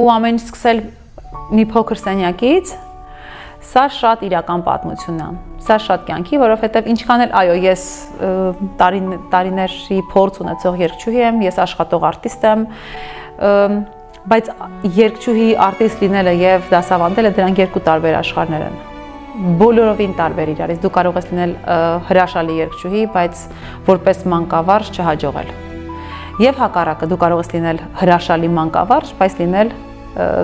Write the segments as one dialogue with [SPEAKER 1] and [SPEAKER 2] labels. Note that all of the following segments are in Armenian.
[SPEAKER 1] ու ամեն ինչ սկսել մի փոքր սենյակից, սա շատ իրական պատմություն է, սա շատ կյանքի, որովհետև ինչքան էլ այո, ես տարիների փորձ ունեցող երգչուհի եմ, ես աշխատող արտիստ եմ, բայց երգչուհի արտիստ լինելը եւ դասավանդելը դրանք երկու տարբեր աշխարհներ են։ Բոլորովին տարբեր իրարից։ Դու կարող ես լինել հրաշալի երգչուհի, բայց որպես մանկավարժ չհաջողել։ Եվ հակառակը, դու կարող ես լինել հրաշալի մանկավարժ, բայց լինել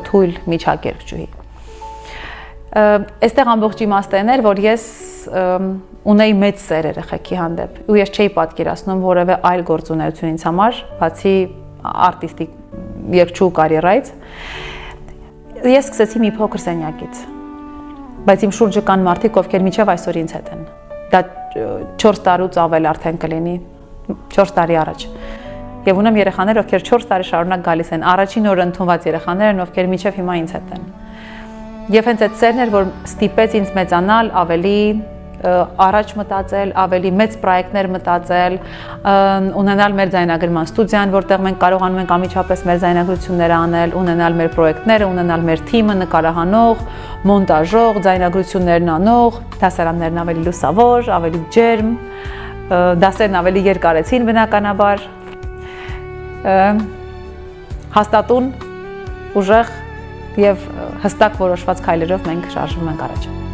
[SPEAKER 1] թույլ միջակ երգչուհի։ Այստեղ ամբողջ իմաստը էր, որ ես ունեի մեծ սեր երեխեքի հանդեպ, ու ես չէի պատկերացնում որևէ այլ գործունեություն ինձ համար, բացի արտիստիկ երգչու կարիերայից։ Ես սկսեցի մի փոքր սենյակից, բայց իմ շուրջը կան մարդիկ, ովքեր մինչև այսօր ինձ հետ են։ Դա 4 տարուց ավել արդեն կլինի, 4 տարի առաջ։ Եվ ունեմ երեխաներ, ովքեր 4 տարի շարունակ գալիս են, առաջին օրը ընդունված երեխաներն, ովքեր մինչև հիմա ինձ հետ են։ Եվ հենց այդ սերն էր, որ ստիպեց ինձ մեծանալ, ավելի առաջ մտածել, ավելի մեծ պրոյեկտներ մտածել, ունենալ մեր ձայնագրման ստուդիան, որտեղ մենք կարողանում ենք անմիջապես մեր ձայնագրությունները անել, ունենալ մեր պրոյեկտները, ունենալ մեր թիմը, նկարահանող, մոնտաժող, ձայնագրություններն անող, դասարաններն ավելի լուսավոր, ավելի ջերմ, դասերն ավելի երկարեցին բնականաբար, հաստատուն, ուժեղ եւ հստակ որոշված քայլերով մենք շարժվում ենք առաջ։